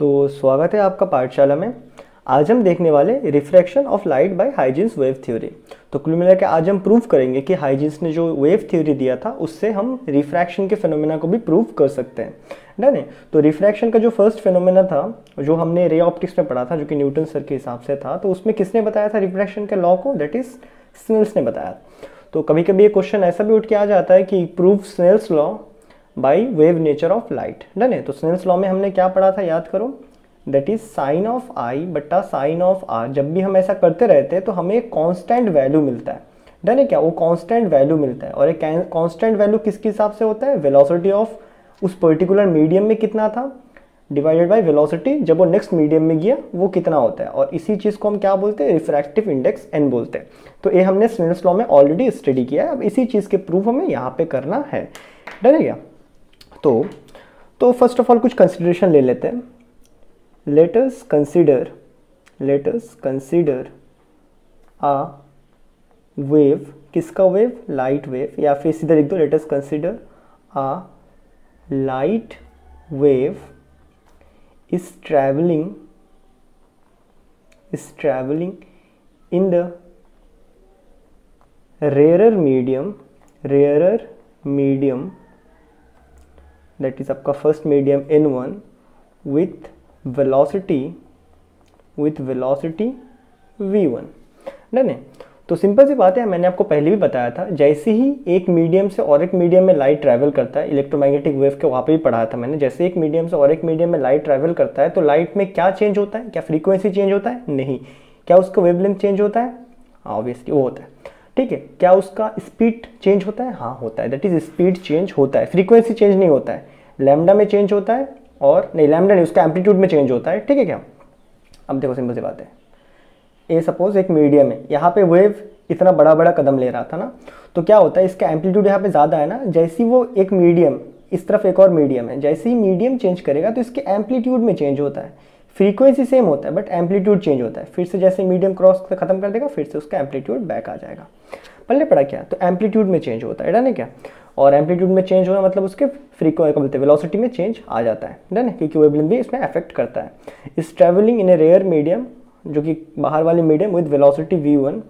तो स्वागत है आपका पाठशाला में। आज हम देखने वाले refraction of light by Huygens wave theory. तो कुल मिला के आज हम प्रूव करेंगे कि हाइजेंस ने जो वेव थ्योरी दिया था उससे हम रिफ्रैक्शन के फिनोमेना को भी प्रूव कर सकते हैं। डन है। तो रिफ्रैक्शन का जो फर्स्ट फिनोमेना था जो हमने रे ऑप्टिक्स में पढ़ा था, जो कि न्यूटन सर के हिसाब से था, तो उसमें किसने बताया था रिफ्रैक्शन के लॉ को? दैट इज स्नेल्स ने बताया। तो कभी कभी ये क्वेश्चन ऐसा भी उठ के आ जाता है कि prove Snell's law by wave nature of light. Done है। तो स्नेल्स लॉ में हमने क्या पढ़ा था याद करो, दैट इज साइन ऑफ आई बट्टा साइन ऑफ आर। जब भी हम ऐसा करते रहते हैं तो हमें एक कांस्टेंट वैल्यू मिलता है। डन है क्या? वो कांस्टेंट वैल्यू मिलता है। और एक कांस्टेंट वैल्यू किसके हिसाब से होता है? वेलोसिटी ऑफ उस पर्टिकुलर मीडियम में कितना था डिवाइडेड बाय वेलोसिटी जब वो नेक्स्ट मीडियम में गया वो कितना होता है। और इसी चीज़ को हम क्या बोलते हैं? रिफ्रैक्टिव इंडेक्स एन बोलते हैं। तो ये हमने स्नेल्स लॉ में ऑलरेडी स्टडी किया है। अब इसी चीज़ के प्रूफ हमें यहाँ पे करना है। डन है क्या? तो फर्स्ट ऑफ ऑल कुछ कंसिडरेशन ले लेते हैं। let us consider a wave। किसका वेव? Light wave. या फिर सीधा लिख दो let us consider a light wave is traveling in the rarer medium that is आपका first medium n1 with velocity v1। Done है। तो सिंपल सी बात है, मैंने आपको पहले भी बताया था, जैसे ही एक मीडियम से और एक मीडियम में लाइट ट्रैवल करता है, इलेक्ट्रोमैग्नेटिक वेव के वहाँ पे भी पढ़ाया था मैंने, जैसे एक मीडियम से और एक मीडियम में लाइट ट्रैवल करता है तो लाइट में क्या चेंज होता है? क्या फ्रीक्वेंसी चेंज होता है? नहीं। क्या उसका वेवलेंथ चेंज होता है? ऑब्वियसली वो होता है। ठीक है। क्या उसका स्पीड चेंज होता है? हाँ होता है। दैट इज स्पीड चेंज होता है, फ्रीक्वेंसी चेंज नहीं होता है। लैम्डा में चेंज होता है और नहीं, लैम्डा नहीं, उसका एम्पलीट्यूड में चेंज होता है। ठीक है क्या? अब देखो सिंपल सी बात है, ए सपोज एक मीडियम है, यहाँ पे वेव इतना बड़ा बड़ा कदम ले रहा था ना, तो क्या होता है इसका एम्पलीट्यूड यहाँ पे ज़्यादा है ना। जैसे ही वो एक मीडियम, इस तरफ एक और मीडियम है, जैसे ही मीडियम चेंज करेगा तो इसके एम्पलीट्यूड में चेंज होता है। फ्रीक्वेंसी सेम होता है बट एम्पलीट्यूड चेंज होता है। फिर से जैसे मीडियम क्रॉस खत्म कर देगा फिर से उसका एम्पलीट्यूड बैक आ जाएगा। पहले पढ़ा क्या? तो एम्पलीट्यूड में चेंज होता है। डन है क्या? और एम्पलीट्यूड में चेंज होना मतलब उसके फ्रीक्वेंसी वेलोसिटी में चेंज आ जाता है। डन है, क्योंकि वेवलेंथ भी इसमें अफेक्ट करता है। Is travelling in a rare medium, जो कि बाहर वाली medium with velocity v1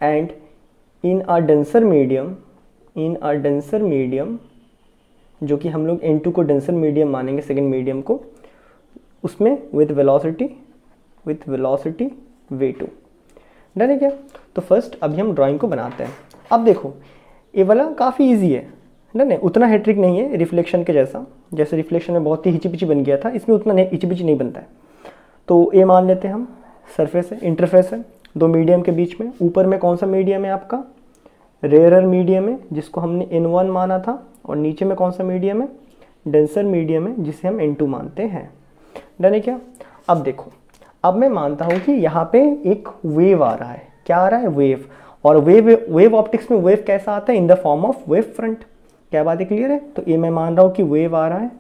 and in a denser medium, जो कि हम लोग n2 को डेंसर मीडियम मानेंगे, सेकेंड मीडियम को, उसमें विद वेलोसिटी v2। डन है क्या? तो फर्स्ट अभी हम ड्राइंग को बनाते हैं। अब देखो ये वाला काफ़ी इजी है। डन है, उतना हैट्रिक नहीं है रिफ्लेक्शन के जैसा। जैसे रिफ्लेक्शन में बहुत ही हिची बन गया था, इसमें उतना हिची नहीं बनता है। तो ये मान लेते हैं हम सरफेस है, इंटरफेस है दो मीडियम के बीच में। ऊपर में कौन सा मीडियम है? आपका रेयरर मीडियम है जिसको हमने n1 माना था, और नीचे में कौन सा मीडियम है? डेंसर मीडियम है जिसे हम n2 मानते हैं। डन है क्या? अब देखो, अब मैं मानता हूँ कि यहाँ पे एक वेव आ रहा है। क्या आ रहा है? वेव। और वेव ऑप्टिक्स में वेव कैसा आता है? In the form of wave front. क्या बात है? क्लियर है? तो ये मैं मान रहा हूँ कि वेव आ रहा है,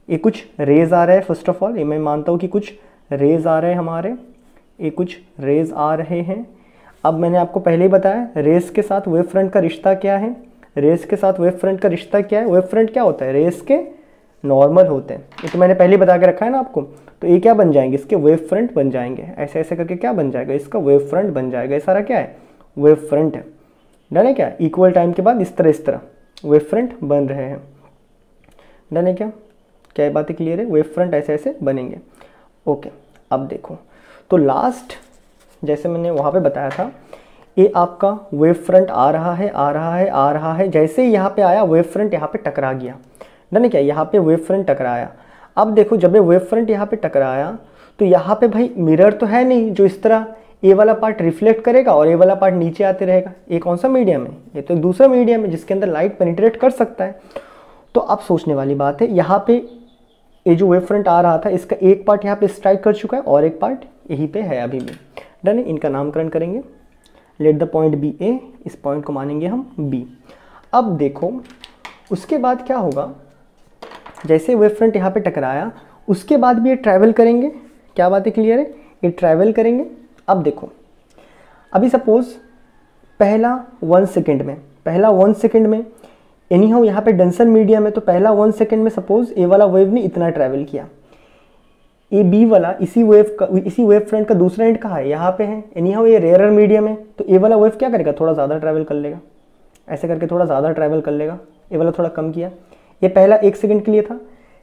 ये कुछ रेज आ रहा है। फर्स्ट ऑफ ऑल ये मैं मानता हूँ कि कुछ रेज आ रहे हैं हमारे, ये कुछ रेज आ रहे हैं। अब मैंने आपको पहले ही बताया रेस के साथ वेव फ्रंट का रिश्ता क्या है। रेस के साथ वेव फ्रंट का रिश्ता क्या है? वेव फ्रंट क्या होता है? रेस के नॉर्मल होते हैं। ये तो मैंने पहले ही बता के रखा है ना आपको। तो ये क्या बन जाएंगे? इसके वेव फ्रंट बन जाएंगे। ऐसे ऐसे करके क्या बन जाएगा? इसका वेव फ्रंट बन जाएगा। ये सारा क्या है? वेव फ्रंट है। डन है क्या? इक्वल टाइम के बाद इस तरह वेव फ्रंट बन रहे हैं। डन है क्या? क्या बातें क्लियर है? वेव फ्रंट ऐसे ऐसे बनेंगे। ओके। अब देखो, तो लास्ट जैसे मैंने वहाँ पे बताया था, ये आपका वेव फ्रंट आ रहा है। जैसे ही यहाँ पे आया वेव फ्रंट यहाँ पे टकरा गया। डन है क्या? यहाँ पे वेव फ्रंट टकराया। अब देखो, जब ये वेव फ्रंट यहाँ पे टकराया तो यहाँ पे भाई मिरर तो है नहीं जो इस तरह ये वाला पार्ट रिफ्लेक्ट करेगा और ये वाला पार्ट नीचे आते रहेगा। ये कौन सा मीडियम है? ये तो दूसरा मीडियम है जिसके अंदर लाइट पेनिट्रेट कर सकता है। तो अब सोचने वाली बात है, यहाँ पे ये जो वेव फ्रंट आ रहा था इसका एक पार्ट यहाँ पे स्ट्राइक कर चुका है और एक पार्ट यहीं पे है अभी भी। डन है, इनका नामकरण करेंगे। लेट द पॉइंट बी ए, इस पॉइंट को मानेंगे हम बी। अब देखो उसके बाद क्या होगा, जैसे वेव फ्रंट यहाँ पे टकराया उसके बाद भी ये ट्रैवल करेंगे। क्या बात है? क्लियर है? ये ट्रैवल करेंगे। अब देखो, अभी सपोज पहला 1 सेकेंड में एनी हाउ यहाँ पे डेंसर मीडियम है, तो पहला 1 सेकेंड में सपोज ए वाला वेव ने इतना ट्रैवल किया। ए बी वाला इसी वेव फ्रंट का दूसरा एंड कहाँ है, यहाँ पे है, एनी हाउ ये रेयरर मीडियम है, तो ए वाला वेव क्या करेगा, थोड़ा ज़्यादा ट्रैवल कर लेगा, ऐसे करके थोड़ा ज़्यादा ट्रैवल कर लेगा, ए वाला थोड़ा कम किया। ये पहला 1 सेकंड के लिए था,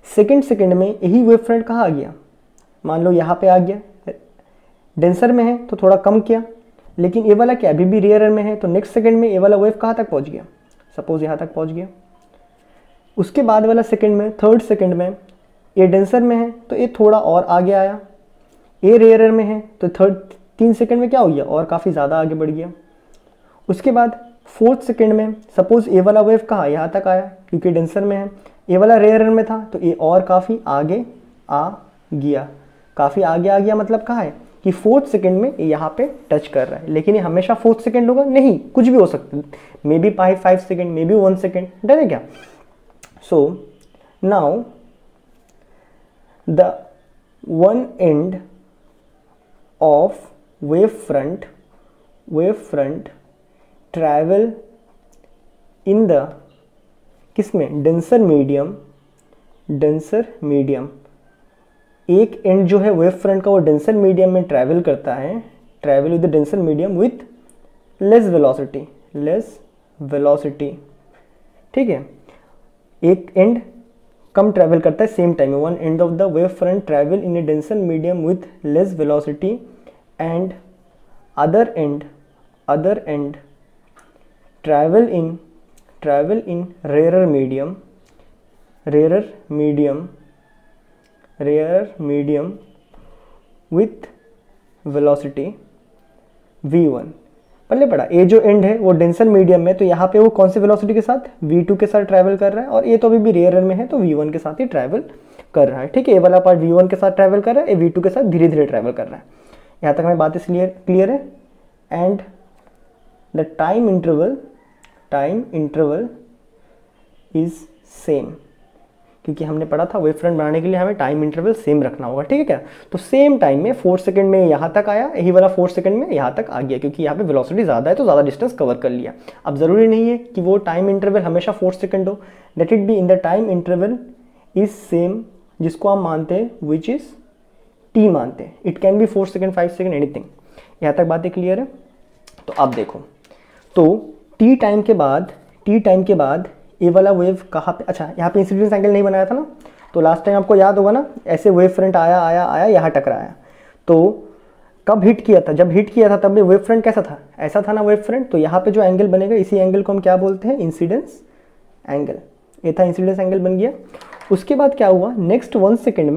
सेकंड सेकंड में यही वेव फ्रंट कहाँ आ गया, मान लो यहाँ पे आ गया, डेंसर में है तो थोड़ा कम किया, लेकिन ए वाला क्या अभी भी रेयरर में है, तो नेक्स्ट सेकंड में ए वाला वेव कहाँ तक पहुँच गया, सपोज यहाँ तक पहुँच गया। उसके बाद वाला सेकंड में, थर्ड सेकंड में ए डेंसर में है तो ये थोड़ा और आगे आया, ए रेयरर में है तो 3 सेकंड में क्या हो गया, और काफ़ी ज़्यादा आगे बढ़ गया। उसके बाद फोर्थ सेकंड में सपोज ए वाला वेव कहाँ यहाँ तक आया, क्योंकि डेंसर में है, ए वाला रेयरर में था तो ए और काफ़ी आगे आ गया, काफ़ी आगे आ गया, मतलब कहाँ है कि फोर्थ सेकंड में ये यहाँ पे टच कर रहा है। लेकिन ये हमेशा फोर्थ सेकंड होगा नहीं, कुछ भी हो सकता है, may be 5 second, may be 1 second, done है क्या। So now the one end of wave front travel in the किसमें, डेंसर मीडियम, एक एंड जो है वेव फ्रंट का वो डेंसर मीडियम में ट्रैवल करता है, travel with the denser medium with less velocity, ठीक है। एक एंड कम ट्रैवल करता है सेम टाइम में, one end of the wave front travel in A denser medium with less velocity and other and travel in rarer medium with velocity v1। पहले पढ़ा, ए जो and है वो डेंसर मीडियम में, तो यहाँ पे वो कौन से वेलोसिटी के साथ, v2 के साथ ट्रैवल कर रहा है, और ए तो अभी भी रेयरर में है तो v1 के साथ ही ट्रैवल कर रहा है, ठीक है। ए वाला पार्ट v1 के साथ ट्रैवल कर रहा है, ए v2 के साथ धीरे धीरे ट्रैवल कर रहा है। यहाँ तक हमें बात क्लियर है। And the time interval is same, क्योंकि हमने पढ़ा था वेव फ्रंट बनाने के लिए हमें टाइम इंटरवल सेम रखना होगा, ठीक है क्या। तो सेम टाइम में 4 सेकंड में यहाँ तक आया, यही वाला 4 सेकंड में यहाँ तक आ गया, क्योंकि यहाँ पे वेलोसिटी ज़्यादा है तो ज़्यादा डिस्टेंस कवर कर लिया। अब ज़रूरी नहीं है कि वो टाइम इंटरवल हमेशा 4 सेकंड हो, let it be in the time interval is same, जिसको हम मानते हैं विच इज़ टी मानते हैं। It can be 4 second, 5 second, anything. यहाँ तक बातें क्लियर है। तो अब देखो, तो टी टाइम के बाद ये वाला वेव कहाँ पे, अच्छा यहाँ पे इंसिडेंस एंगल नहीं बनाया था ना, तो लास्ट टाइम आपको याद होगा ना, ऐसे वेव फ्रंट आया यहाँ टकराया, तो कब हिट किया था, जब हिट किया था तब वेव फ्रंट कैसा था, ऐसा था ना वेव फ्रंट। तो यहाँ पे जो एंगल बनेगा इसी एंगल को हम क्या बोलते हैं, इंसिडेंस एंगल। ये था इंसिडेंस एंगल बन गया। उसके बाद क्या हुआ, नेक्स्ट 1 सेकंड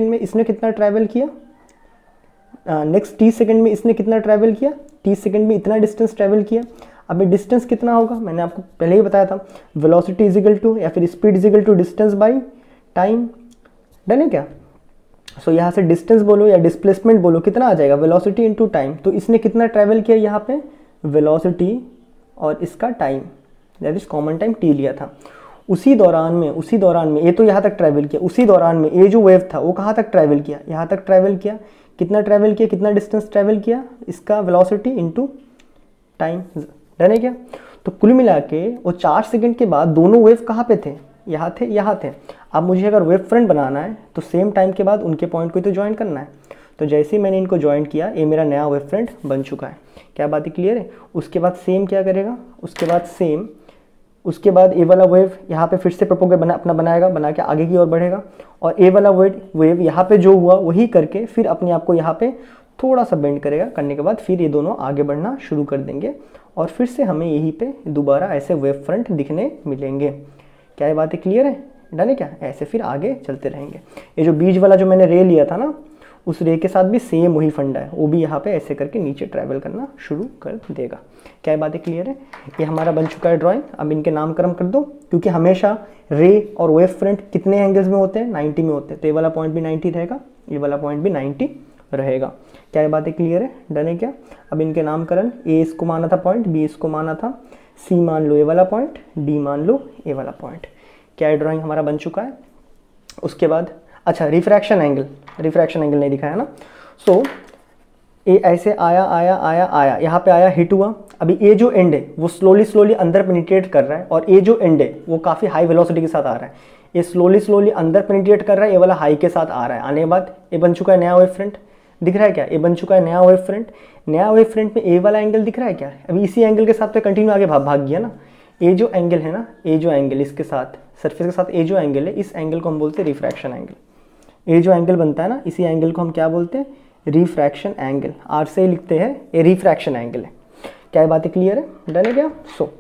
में इसने कितना ट्रैवल किया, नेक्स्ट 30 सेकंड में इसने कितना ट्रैवल किया, 30 सेकंड में इतना डिस्टेंस ट्रैवल किया। अब ये डिस्टेंस कितना होगा, मैंने आपको पहले ही बताया था, वेलोसिटी इज इक्वल टू या फिर speed is equal to distance by time, done है क्या। सो यहाँ से डिस्टेंस बोलो या डिस्प्लेसमेंट बोलो, कितना आ जाएगा, वेलोसिटी इनटू टाइम। तो इसने कितना ट्रैवल किया यहाँ पे, वेलोसिटी और इसका time, that is common time T लिया था। उसी दौरान में ये तो यहाँ तक ट्रैवल किया, उसी दौरान में ये जो वेव था वो कहाँ तक ट्रैवल किया, यहाँ तक ट्रैवल किया। कितना ट्रैवल किया, कितना डिस्टेंस ट्रैवल किया, इसका वेलोसिटी इनटू टाइम, डन है क्या। तो कुल मिला के वो 4 सेकंड के बाद दोनों वेव कहाँ पे थे, यहाँ थे। अब मुझे अगर वेव फ्रंट बनाना है तो सेम टाइम के बाद उनके पॉइंट को तो ज्वाइन करना है। तो जैसे ही मैंने इनको ज्वाइन किया, ये मेरा नया वेव फ्रंट बन चुका है। क्या बात है क्लियर है। उसके बाद सेम क्या करेगा, उसके बाद ए वाला वेव यहाँ पे फिर से प्रोपोगेट बना के आगे की ओर बढ़ेगा, और ए वाला वेव यहाँ पे जो हुआ वही करके फिर अपने आप को यहाँ पे थोड़ा सा बेंड करेगा। करने के बाद फिर ये दोनों आगे बढ़ना शुरू कर देंगे, और फिर से हमें यहीं पे दोबारा ऐसे वेव फ्रंट दिखने मिलेंगे। क्या ये बातें क्लियर है, डन है क्या। ऐसे फिर आगे चलते रहेंगे। ये जो बीच वाला जो मैंने रे लिया था ना, उस रे के साथ भी सेम वही फंडा है, वो भी यहाँ पे ऐसे करके नीचे ट्रैवल करना शुरू कर देगा। क्या ये बातें क्लियर है। ये हमारा बन चुका है ड्राइंग। अब इनके नामकरण कर दो, क्योंकि हमेशा रे और वेव फ्रंट कितने एंगल्स में होते हैं, 90 में होते हैं। तो ये वाला पॉइंट भी 90 रहेगा, ये वाला पॉइंट भी 90 रहेगा। क्या ये बातें क्लियर है, डन है क्या। अब इनके नामकरण, ए इसको माना था पॉइंट, बी इसको माना था, सी मान लो ये वाला पॉइंट, डी मान लो ये वाला पॉइंट। क्या ये ड्राइंग हमारा बन चुका है। उसके बाद अच्छा, रिफ्रैक्शन एंगल नहीं दिखाया ना। सो ये ऐसे आया, यहाँ पे आया, हिट हुआ। अभी ये जो एंड है वो स्लोली अंदर पेनिट्रेट कर रहा है, और ये जो एंड है वो काफ़ी हाई वेलोसिटी के साथ आ रहा है। ये स्लोली स्लोली अंदर पेनिट्रेट कर रहा है, ये वाला हाई के साथ आ रहा है, आने के बाद ये बन चुका है नया वेव फ्रंट, दिख रहा है क्या, ये बन चुका है नया वेव फ्रंट। नया वेव फ्रंट में ए वाला एंगल दिख रहा है क्या, अभी इसी एंगल के साथ तो कंटिन्यू आगे भाग गया ना। ये जो एंगल है ना, ये जो एंगल इसके साथ सरफेस के साथ ये जो एंगल है, इस एंगल को हम बोलते हैं रिफ्रैक्शन एंगल। ये जो एंगल बनता है ना, इसी एंगल को हम क्या बोलते हैं, रिफ्रैक्शन एंगल। आर से ही लिखते हैं, ये रिफ्रैक्शन एंगल है। क्या ये बातें क्लियर है, डन है क्या। So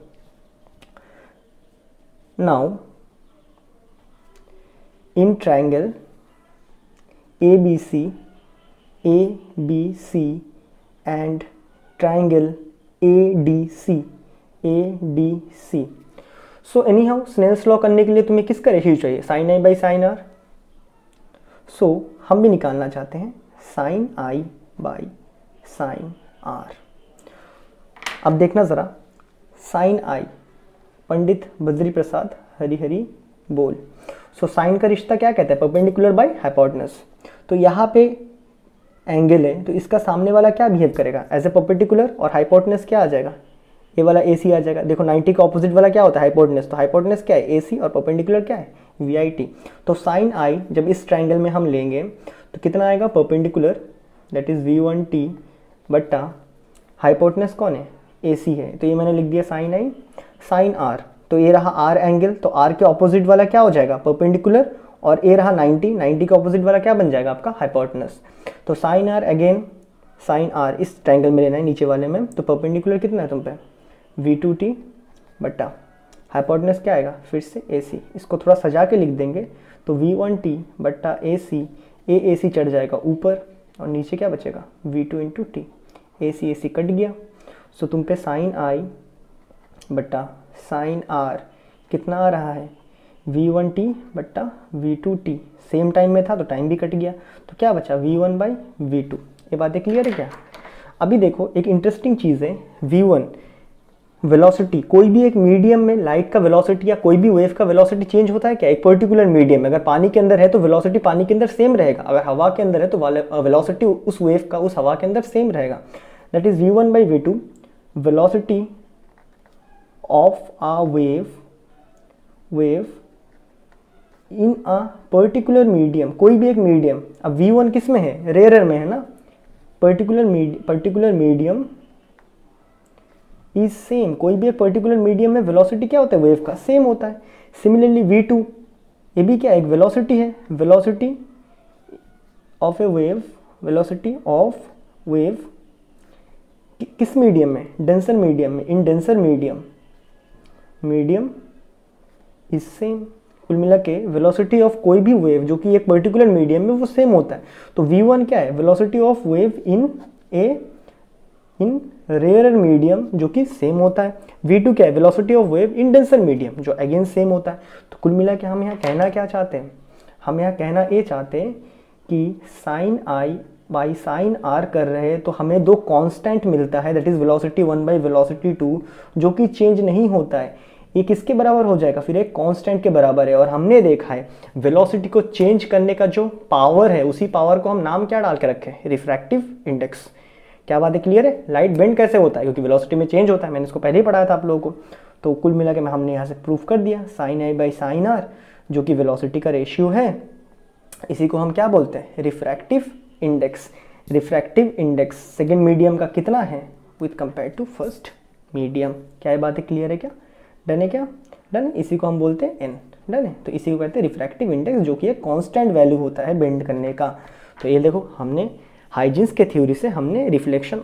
now in triangle ABC and triangle ADC। So anyhow Snell's law करने के लिए तुम्हें किसका रेशियो चाहिए, sine I by sine R. So हम भी निकालना चाहते हैं sine I by sine R. अब देखना ज़रा, साइन आई पंडित बद्री प्रसाद हरी हरी बोल। सो साइन का रिश्ता क्या कहता है, परपेंडिकुलर बाय हाइपोटेनस। तो यहाँ पे एंगल है, तो इसका सामने वाला क्या बिहेव करेगा, एज ए परपेंडिकुलर, और हाइपोटेनस क्या आ जाएगा, ये वाला AC आ जाएगा। देखो 90 का ऑपोजिट वाला क्या होता है, हाइपोटेनस। तो हाइपोटेनस क्या है, AC, और परपेंडिकुलर क्या है, VIT। तो साइन आई जब इस ट्रायंगल में हम लेंगे तो कितना आएगा, परपेंडिकुलर, दैट इज V1T बट्टा हाइपोटेनस कौन है, AC है। तो ये मैंने लिख दिया साइन आई साइन आर। तो ये रहा आर एंगल, तो आर के ऑपोजिट वाला क्या हो जाएगा, परपेंडिकुलर, और ये रहा 90 के ऑपोजिट वाला क्या बन जाएगा आपका, हाइपोटेनस। तो sine r again sine r इस ट्रायंगल में लेना है, नीचे वाले में। तो परपेंडिकुलर कितना है तुम पे, V2T बट्टा हाइपोटेनस क्या आएगा, फिर से AC। इसको थोड़ा सजा के लिख देंगे तो V1T बट्टा AC, AC चढ़ जाएगा ऊपर, और नीचे क्या बचेगा, V2 into T. AC cut गया। सो तुम पे साइन आई बट्टा साइन आर कितना आ रहा है, V1T बट्टा V2T। सेम टाइम में था तो टाइम भी कट गया, तो क्या बचा, V1 बाई V2। ये बातें क्लियर है क्या। अभी देखो एक इंटरेस्टिंग चीज़ है, V1 वेलोसिटी, कोई भी एक मीडियम में लाइट का वेलोसिटी या कोई भी वेव का वेलोसिटी चेंज होता है क्या, एक पर्टिकुलर मीडियम में। अगर पानी के अंदर है तो वेलोसिटी पानी के अंदर सेम रहेगा, अगर हवा के अंदर है तो वेलोसिटी उस वेव का उस हवा के अंदर सेम रहेगा। That is V1 by V2, velocity of a wave in a particular medium, कोई भी एक मीडियम। अब V1 किस में है, रेयर में है ना, पर्टिकुलर मीडियम इज सेम। कोई भी एक पर्टिकुलर मीडियम में वेलोसिटी क्या होता है, वेव का सेम होता है। सिमिलरली V2 ये भी क्या, एक वेलोसिटी है, velocity of A wave, velocity of wave किस मीडियम में, डेंसर मीडियम में। इन डेंसर मीडियम इज सेम। कुल मिला के वेलोसिटी ऑफ कोई भी वेव जो कि एक पर्टिकुलर मीडियम में वो सेम होता है। तो V1 क्या है, velocity of wave in rare medium जो कि सेम होता है। V2 क्या है, velocity of wave in denser medium जो अगेन सेम होता है। तो कुल मिला के हम यहाँ कहना क्या चाहते हैं, हम यहाँ कहना ये चाहते हैं कि sine I by sine r कर रहे हैं तो हमें दो कांस्टेंट मिलता है, that is velocity 1 by velocity 2 जो कि चेंज नहीं होता है। ये किसके बराबर हो जाएगा, फिर एक कांस्टेंट के बराबर है। और हमने देखा है वेलोसिटी को चेंज करने का जो पावर है उसी पावर को हम नाम क्या डाल के रखे हैं, रिफ्रैक्टिव इंडेक्स। क्या बात है क्लियर है। लाइट बेंड कैसे होता है, क्योंकि वेलोसिटी में चेंज होता है, मैंने इसको पहले ही पढ़ाया था आप लोगों को। तो कुल मिला के हमने यहाँ से प्रूफ कर दिया sine I by sine r जो कि वेलोसिटी का रेशियो है, इसी को हम क्या बोलते हैं, refractive index. Refractive index second medium का कितना है with compare to first medium. क्या ये बातें क्लियर है क्या, डन है क्या, डन। इसी को हम बोलते हैं एन, डन है। तो इसी को कहते हैं रिफ्रैक्टिव इंडेक्स जो कि एक कांस्टेंट वैल्यू होता है बेंड करने का। तो ये देखो हमने हाइजेंस के थ्योरी से हमने रिफ्रैक्शन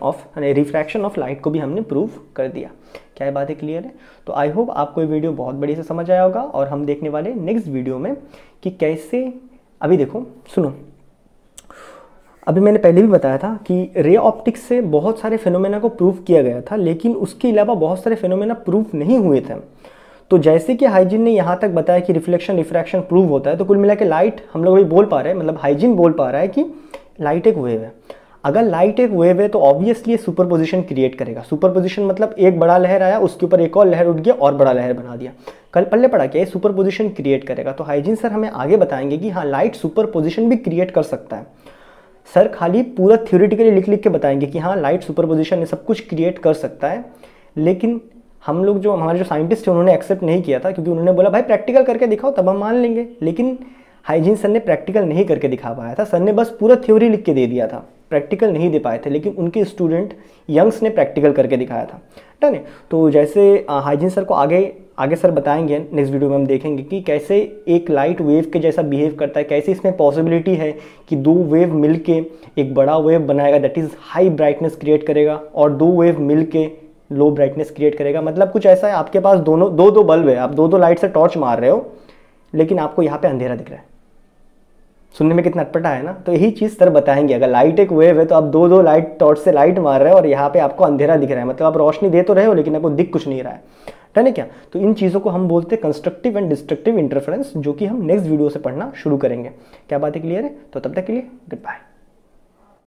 ऑफ लाइट को भी हमने प्रूव कर दिया। क्या ये बातें क्लियर है। तो आई होप आपको ये वीडियो बहुत बढ़िया से समझ आया होगा। और हम देखने वाले नेक्स्ट वीडियो में कि कैसे, अभी देखो सुनो, अभी मैंने पहले भी बताया था कि रे ऑप्टिक्स से बहुत सारे फिनोमेना को प्रूव किया गया था, लेकिन उसके अलावा बहुत सारे फिनोमेना प्रूव नहीं हुए थे। तो जैसे कि हाइजीन ने यहाँ तक बताया कि रिफ्लेक्शन रिफ्रैक्शन प्रूव होता है, तो कुल मिला के लाइट हम लोग भी बोल पा रहे हैं, मतलब हाइजीन बोल पा रहा है कि लाइट एक वेव है। अगर लाइट एक वेव है तो ऑब्वियसली सुपरपोजिशन क्रिएट करेगा। सुपरपोजिशन मतलब एक बड़ा लहर आया, उसके ऊपर एक और लहर उठ गया और बड़ा लहर बना दिया। कल पल्ले पड़ा क्या, सुपरपोजिशन क्रिएट करेगा। तो हाइजीन सर हमें आगे बताएंगे कि हाँ लाइट सुपरपोजिशन भी क्रिएट कर सकता है। सर खाली पूरा थ्योरेटिकली लिख लिख के बताएंगे कि हाँ लाइट सुपरपोजिशन ये सब कुछ क्रिएट कर सकता है, लेकिन हम लोग जो हमारे जो साइंटिस्ट थे उन्होंने एक्सेप्ट नहीं किया था, क्योंकि उन्होंने बोला भाई प्रैक्टिकल करके दिखाओ तब हम मान लेंगे। लेकिन हाइजीन सर ने प्रैक्टिकल नहीं करके दिखा पाया था, सर ने बस पूरा थ्योरी लिख के दे दिया था, प्रैक्टिकल नहीं दे पाए थे। लेकिन उनके स्टूडेंट यंग्स ने प्रैक्टिकल करके दिखाया था, ठीक है। तो जैसे हाइजीन सर को आगे सर बताएंगे, नेक्स्ट वीडियो में हम देखेंगे कि कैसे एक लाइट वेव के जैसा बिहेव करता है, कैसे इसमें पॉसिबिलिटी है कि दो वेव मिलके एक बड़ा वेव बनाएगा, that is high brightness create करेगा, और दो वेव मिलके लो ब्राइटनेस क्रिएट करेगा। मतलब कुछ ऐसा है, आपके पास दो बल्ब है, आप दो लाइट से टॉर्च मार रहे हो, लेकिन आपको यहाँ पे अंधेरा दिख रहा है। सुनने में कितना अटपटा है ना। तो यही चीज़ सर बताएंगे, अगर लाइट एक वेव है तो आप दो लाइट टॉर्च से लाइट मार रहे हो और यहाँ पे आपको अंधेरा दिख रहा है, मतलब आप रोशनी दे तो रहे हो लेकिन आपको दिख कुछ नहीं रहा है क्या। तो इन चीज़ों को हम बोलते हैं कंस्ट्रक्टिव एंड डिस्ट्रक्टिव इंटरफेरेंस, जो कि हम नेक्स्ट वीडियो से पढ़ना शुरू करेंगे। क्या बात है, क्लियर है? तो तब तक के लिए गुड बाय।